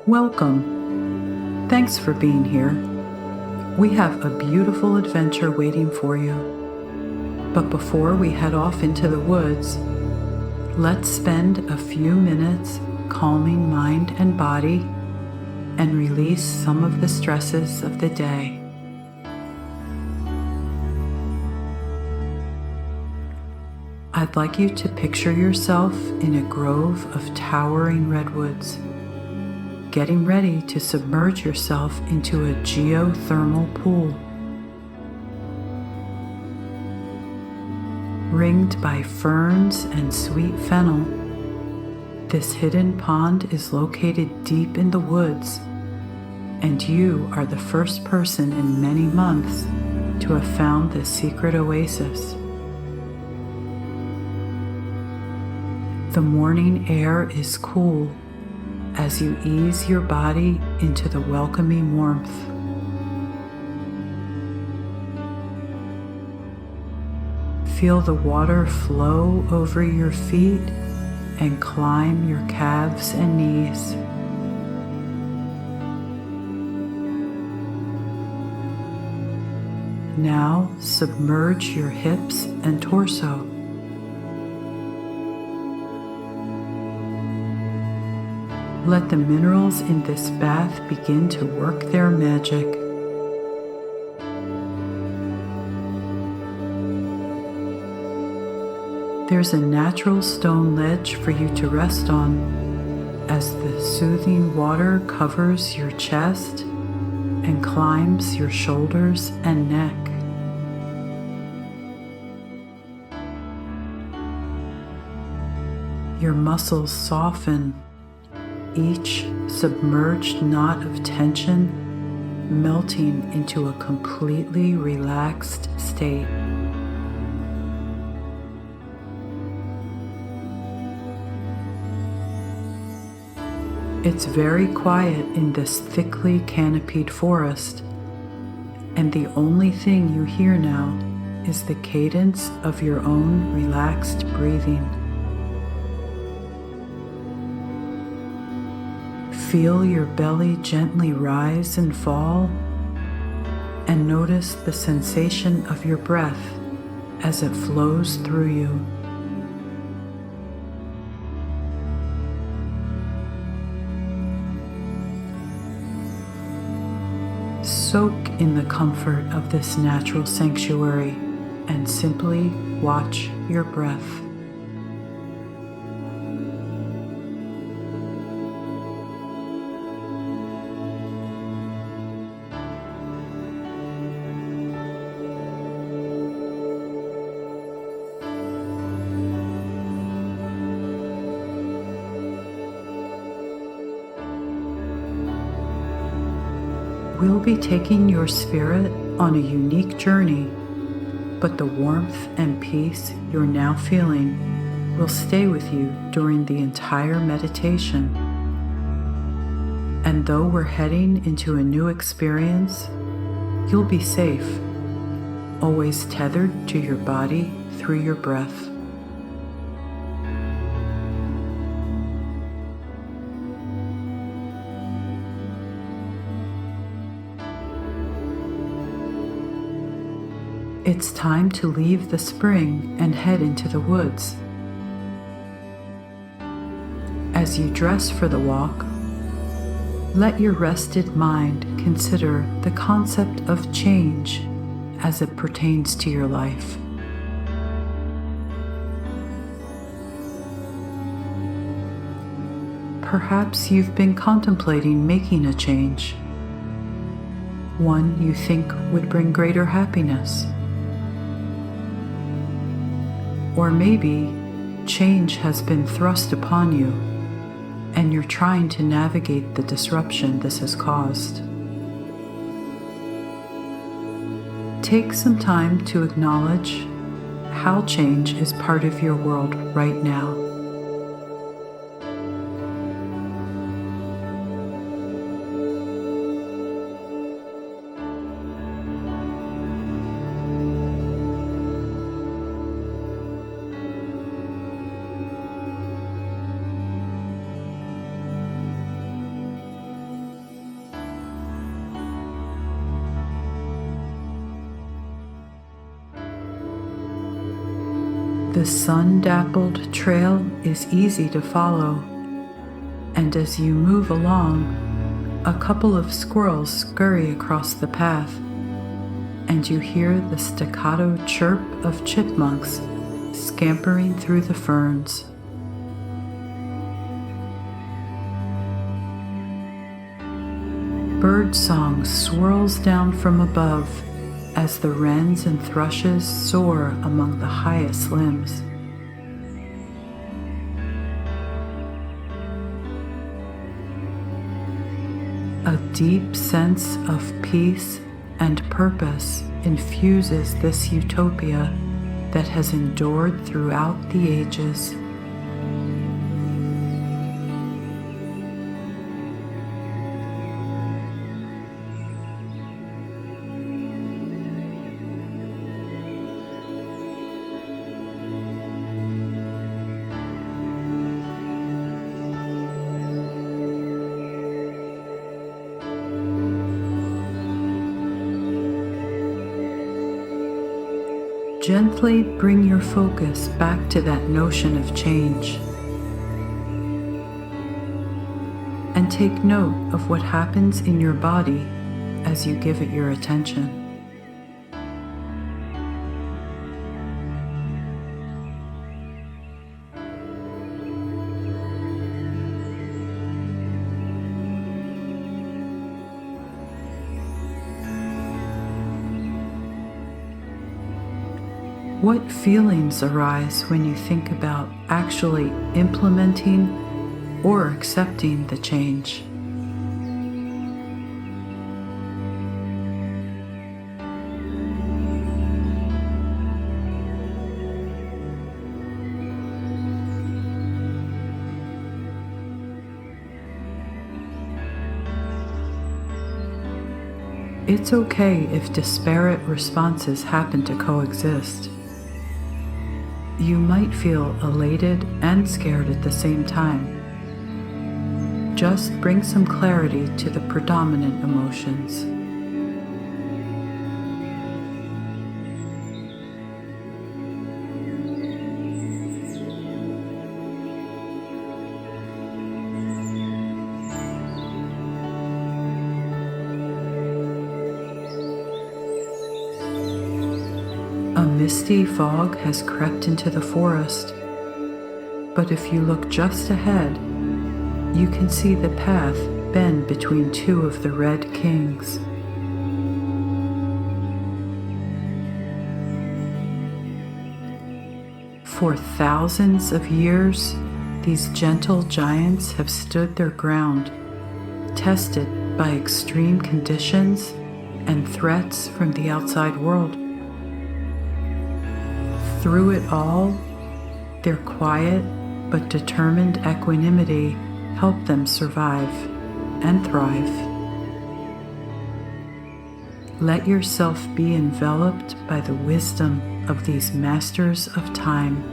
Welcome. Thanks for being here. We have a beautiful adventure waiting for you. But before we head off into the woods, let's spend a few minutes calming mind and body and release some of the stresses of the day. I'd like you to picture yourself in a grove of towering redwoods, getting ready to submerge yourself into a geothermal pool. Ringed by ferns and sweet fennel, this hidden pond is located deep in the woods, and you are the first person in many months to have found this secret oasis. The morning air is cool as you ease your body into the welcoming warmth. Feel the water flow over your feet and climb your calves and knees. Now submerge your hips and torso. Let the minerals in this bath begin to work their magic. There's a natural stone ledge for you to rest on as the soothing water covers your chest and climbs your shoulders and neck. Your muscles soften, each submerged knot of tension melting into a completely relaxed state. It's very quiet in this thickly canopied forest, and the only thing you hear now is the cadence of your own relaxed breathing. Feel your belly gently rise and fall, and notice the sensation of your breath as it flows through you. Soak in the comfort of this natural sanctuary and simply watch your breath. We'll be taking your spirit on a unique journey, but the warmth and peace you're now feeling will stay with you during the entire meditation. And though we're heading into a new experience, you'll be safe, always tethered to your body through your breath. It's time to leave the spring and head into the woods. As you dress for the walk, let your rested mind consider the concept of change as it pertains to your life. Perhaps you've been contemplating making a change, one you think would bring greater happiness. Or maybe change has been thrust upon you, and you're trying to navigate the disruption this has caused. Take some time to acknowledge how change is part of your world right now. The sun-dappled trail is easy to follow, and as you move along, a couple of squirrels scurry across the path, and you hear the staccato chirp of chipmunks scampering through the ferns. Bird song swirls down from above as the wrens and thrushes soar among the highest limbs. A deep sense of peace and purpose infuses this utopia that has endured throughout the ages. Gently bring your focus back to that notion of change, and take note of what happens in your body as you give it your attention. What feelings arise when you think about actually implementing or accepting the change? It's okay if disparate responses happen to coexist. You might feel elated and scared at the same time. Just bring some clarity to the predominant emotions. A misty fog has crept into the forest, but if you look just ahead, you can see the path bend between two of the red kings. For thousands of years, these gentle giants have stood their ground, tested by extreme conditions and threats from the outside world. Through it all, their quiet but determined equanimity helped them survive and thrive. Let yourself be enveloped by the wisdom of these masters of time.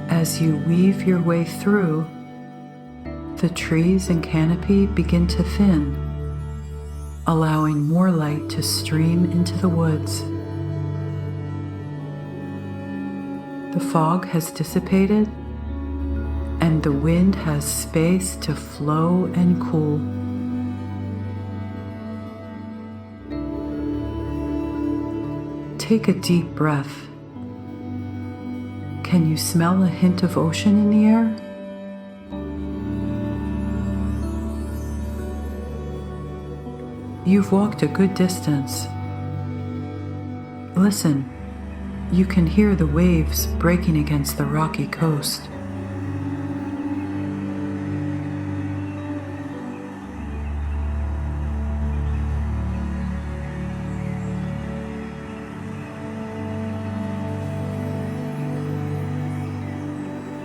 As you weave your way through, the trees and canopy begin to thin, allowing more light to stream into the woods. The fog has dissipated, and the wind has space to flow and cool. Take a deep breath. Can you smell a hint of ocean in the air? You've walked a good distance. Listen, you can hear the waves breaking against the rocky coast.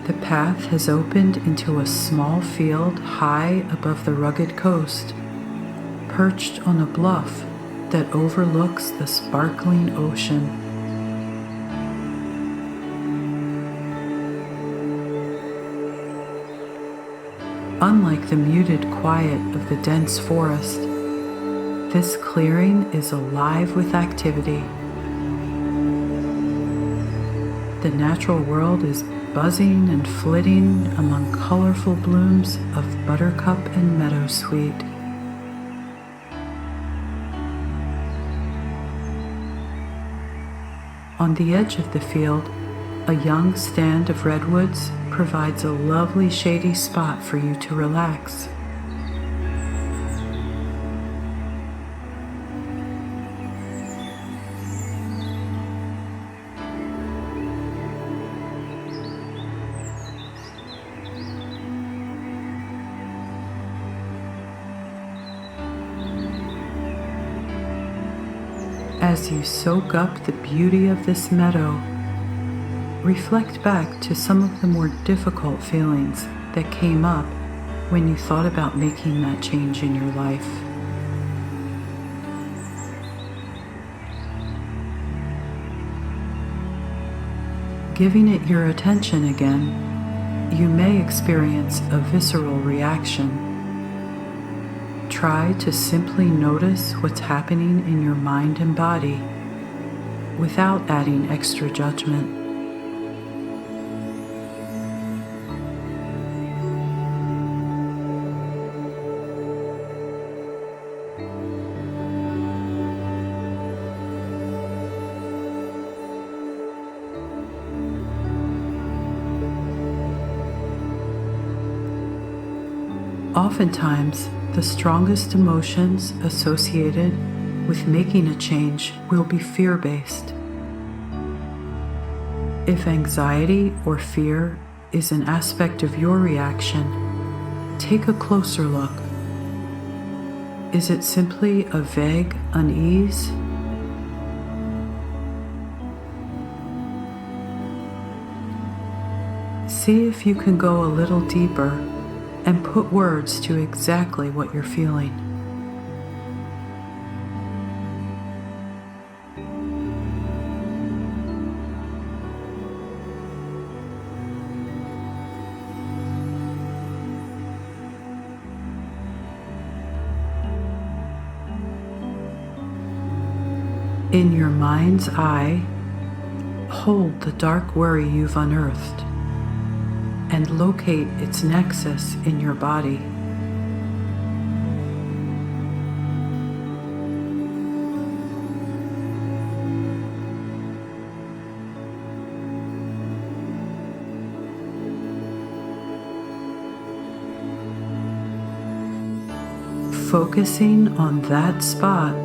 The path has opened into a small field high above the rugged coast, perched on a bluff that overlooks the sparkling ocean. Unlike the muted quiet of the dense forest, this clearing is alive with activity. The natural world is buzzing and flitting among colorful blooms of buttercup and meadowsweet. On the edge of the field, a young stand of redwoods provides a lovely shady spot for you to relax. As you soak up the beauty of this meadow, reflect back to some of the more difficult feelings that came up when you thought about making that change in your life. Giving it your attention again, you may experience a visceral reaction. Try to simply notice what's happening in your mind and body without adding extra judgment. Oftentimes, the strongest emotions associated with making a change will be fear-based. If anxiety or fear is an aspect of your reaction, take a closer look. Is it simply a vague unease? See if you can go a little deeper and put words to exactly what you're feeling. In your mind's eye, hold the dark worry you've unearthed and locate its nexus in your body. Focusing on that spot,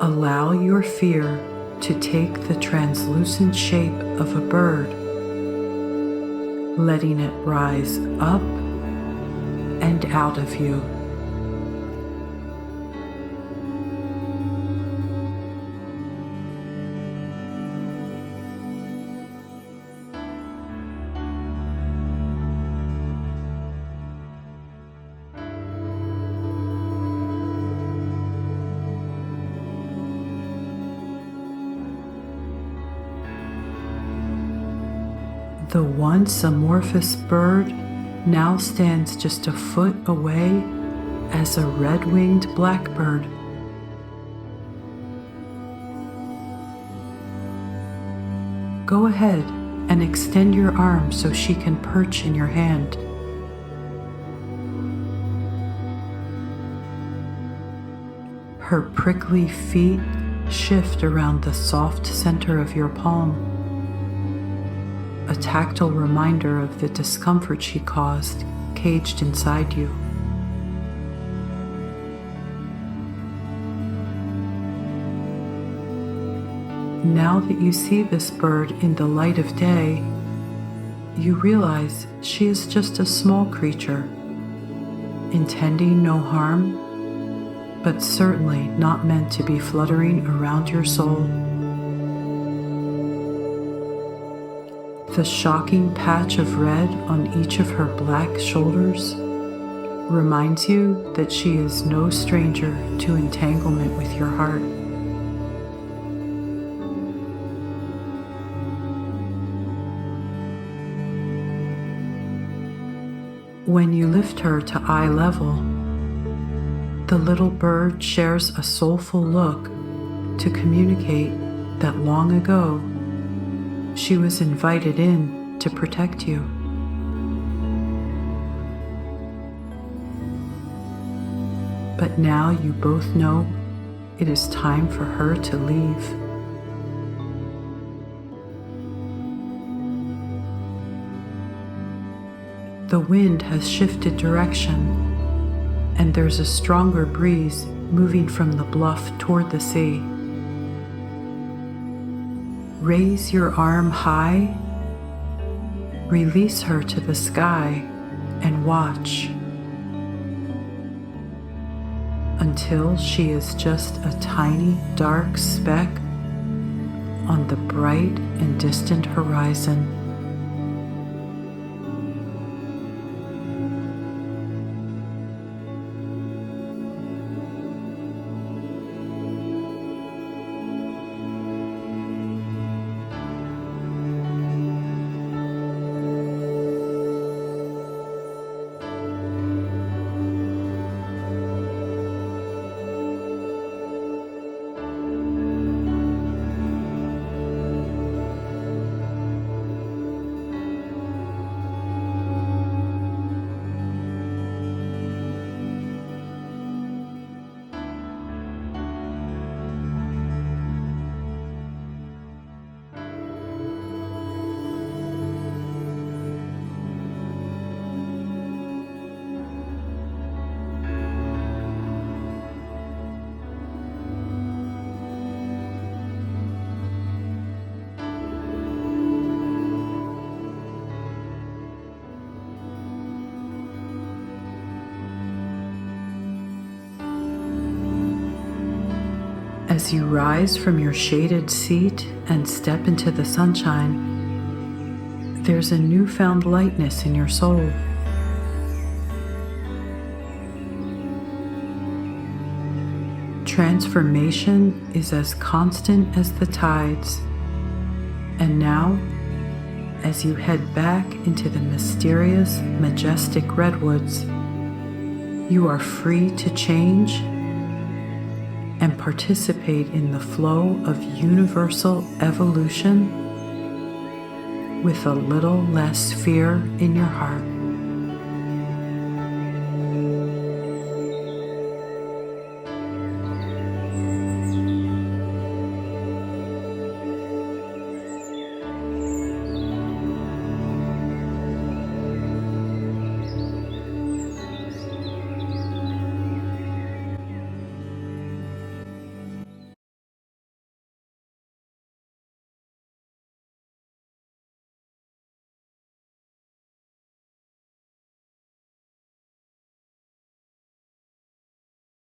allow your fear to take the translucent shape of a bird, letting it rise up and out of you. The once amorphous bird now stands just a foot away as a red-winged blackbird. Go ahead and extend your arm so she can perch in your hand. Her prickly feet shift around the soft center of your palm. a tactile reminder of the discomfort she caused, caged inside you. Now that you see this bird in the light of day, you realize she is just a small creature, intending no harm, but certainly not meant to be fluttering around your soul. The shocking patch of red on each of her black shoulders reminds you that she is no stranger to entanglement with your heart. When you lift her to eye level, the little bird shares a soulful look to communicate that long ago she was invited in to protect you. But now you both know it is time for her to leave. The wind has shifted direction, and there's a stronger breeze moving from the bluff toward the sea. Raise your arm high, release her to the sky, and watch until she is just a tiny dark speck on the bright and distant horizon. As you rise from your shaded seat and step into the sunshine, there's a newfound lightness in your soul. Transformation is as constant as the tides, and now, as you head back into the mysterious, majestic redwoods, you are free to change and participate in the flow of universal evolution with a little less fear in your heart.